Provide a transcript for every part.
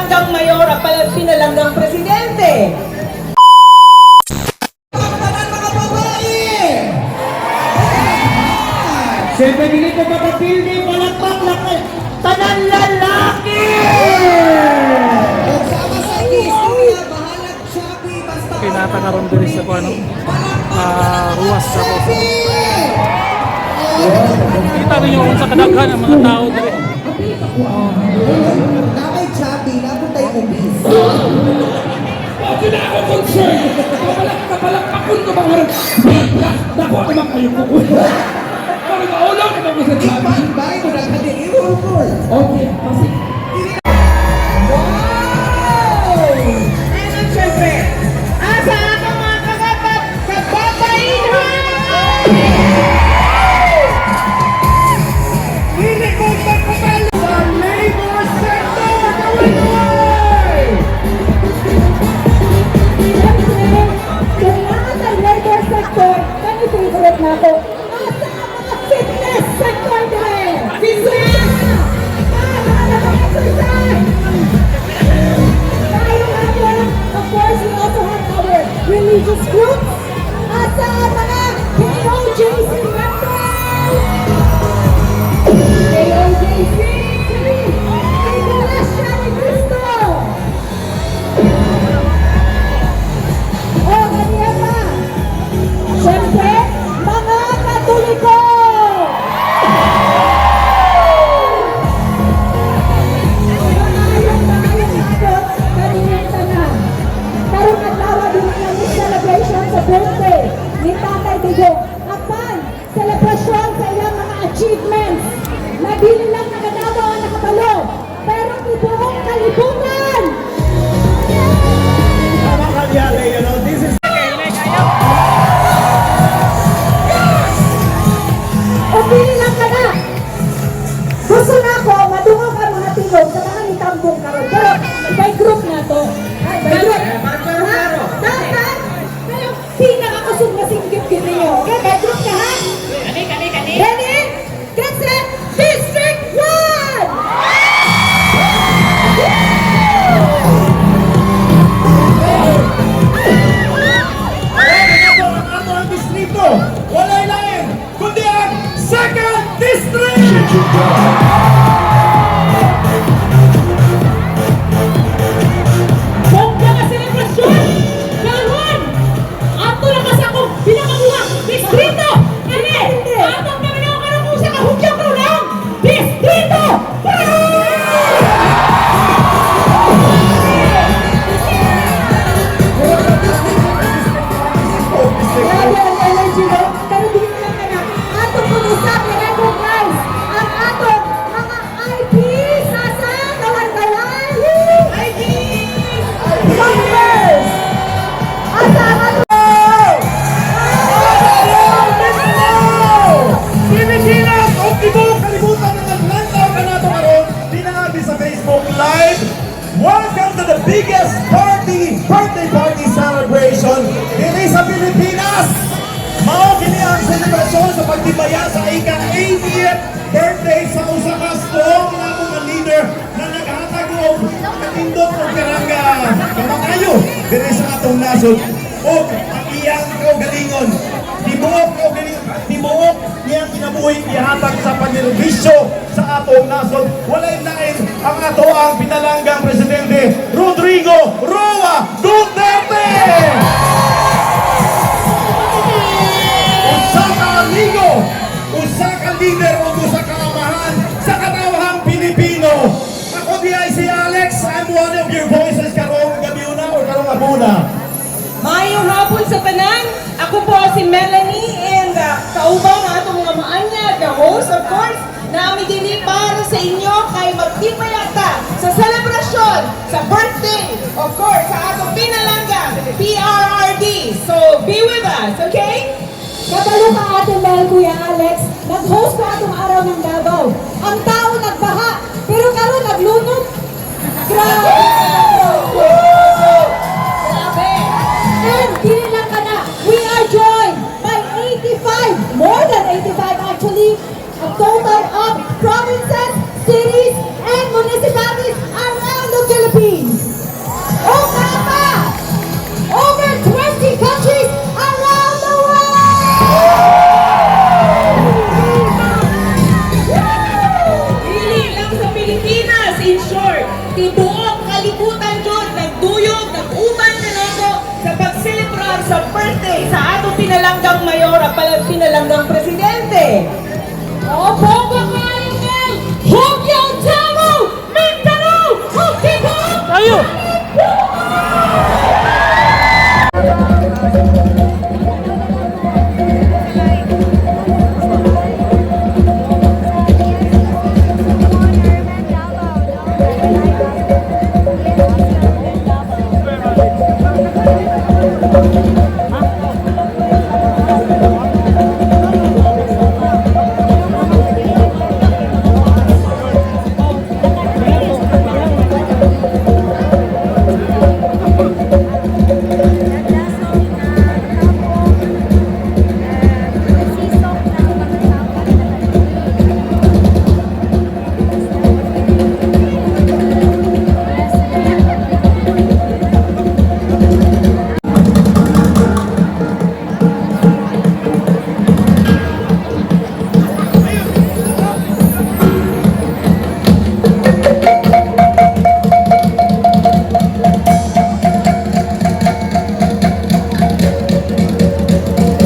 pinalanggang mayor at pinalanggang presidente. Siyempre, hindi ko makapildi, palakpak lang eh. Tanan lalaki! Pinatakaroon din sa ano, ruwas sa puso. Kita rin yung sa kadaghan ng mga tao din. Nakay chubby, napon tayo obese. Bakit na ako concern? Kapalakpakon ko ba nga? Dako naman kayo kukuha. Parang kaulang naman ko sa chubby. Ibang mo na kanya, i-roll. Okay, kasi... And syempre, asa ang mga kababaihan! Hindi ko magpapalo sa labor sector! Kaway-kaway! Kailangan sa labor sector, kami favorite na ako. Asa ang mga fitness sector din? Fitness! Exercise! Tayo natin, of course, we also have our religious groups. Asa ang mga KOJC members? KOJC! Iglesia ni Cristo! O, kaniya pa! Siyempre, mga Katoliko! Karong adlaw din ang celebration sa birthday ni Tatay Digong. Apan, celebration sa ilang mga achievements na dili lang nakadalaw ang nakabalo, pero tibuong kalibutan! Tama ka Yale, you know, this is... O pili lang ka na! Gusto na ako, madungog ang mga tingog sa mga nitambong karon. Pero, may group na to. Ay, may group. Dapat, kayo, pinakakusog na singgit-git ninyo. Okay, may group ka ha? Kani. Ready? Get set! District 1! Ano ang distrito? Walay lain, kundi ang 2nd District! Bongga ka selebrasyon! Karon! Ato lang kasi ako pinakabuha! Distrito! Kani! Ato kami na ako karang sa kahudyang program! Distrito! Grabe ang energy mo! Pero di lang ka na! Atong pag-usap, i-recognize ang atong mga IPs! Asa? Kawan-kawan! IPs! Congress! Asa ang atong... Pilipinas! O tibuok kalibutan ng naglantaw ka nato karon, dinabi sa Facebook Live. Welcome to the biggest birthday party celebration dito sa Pilipinas! Mao kini ang selebrasyon sa pagtibaya sa ika-80th birthday sa usa ka strong na mga leader na naghatag og katindog og karanga kamakayo diri sa atong nasod og ang iyang kaugalingon. Tibuok niyang kinabuhi ihatag sa panirbisyo sa atong nasod. Walay lain ang ato ang pinalanggang presidente Rodrigo Roa Duterte! Usa ka amigo, usa ka leader o usa ka amahan sa katawhang Pilipino. Ako diay si Alex, I'm one of your voices karong gabiuna o karong abuna. Mayong hapon sa tanan, ako po si Melanie and kaubang ang atong mga maanya, the host of course, na kami dili para sa inyo kay magtimayata sa selebrasyon, sa birthday, of course, sa atong pinalanggang PRRD. So, be with us, okay? Kabalo ka atin dahil Kuya Alex, nag-host ko atong araw ng Davao. Ang tao nagbaha, pero karon naglunod. Grabe! Grabe! And dili lang ka na, we are joined by 85, more than 85 actually, a total of provinces, cities, and municipalities around the Philippines. Philippines. O tama! Over 20 countries around the world! Dili lang sa Pilipinas, in short, tibuok kalibutan dyan, nagduyog, nag-uban na nato sa pagselebrar sa birthday sa atong pinalanggang mayor at pinalanggang presidente. O bomba kayo ng Hogyo, Davao, Mindanao, Tibok! Tayo!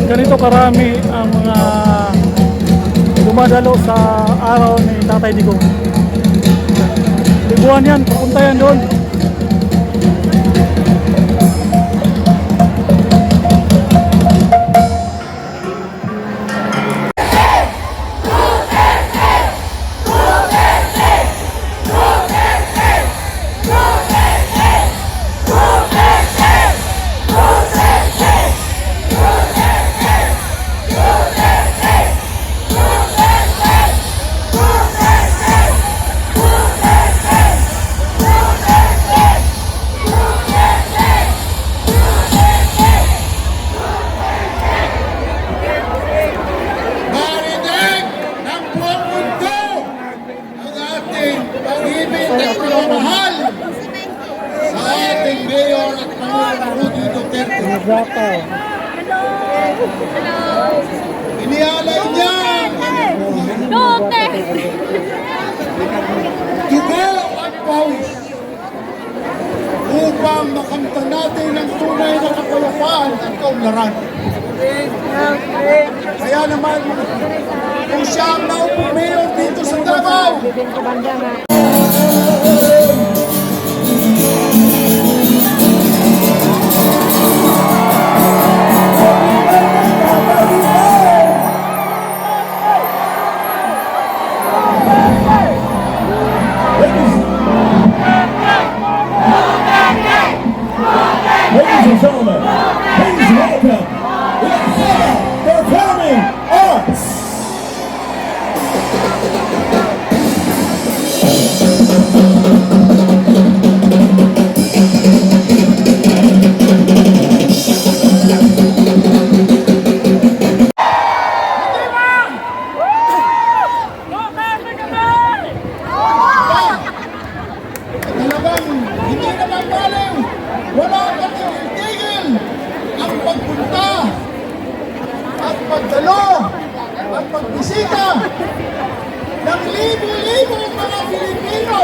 Ganito karami ang mga dumadalo sa araw ni Tatay Digong. Liguan yan, papunta yan doon. Marinig ng buong mundo ang ating pag-ibig at pagmamahal sa ating Mayor at Pangulong Rudy Duterte. Inialay niya ang dugo at pawis upang makamtan natin ang tunay na kapayapaan at kaunlaran. Kaya naman, kung siya ang naupong mayor dito sa Davao, Ladies and gentlemen, please welcome the Performing Arts. talagang hindi naman galing, wala katigil ang pagpunta at pagdalo at pagbisita ng libo-libong mga Pilipino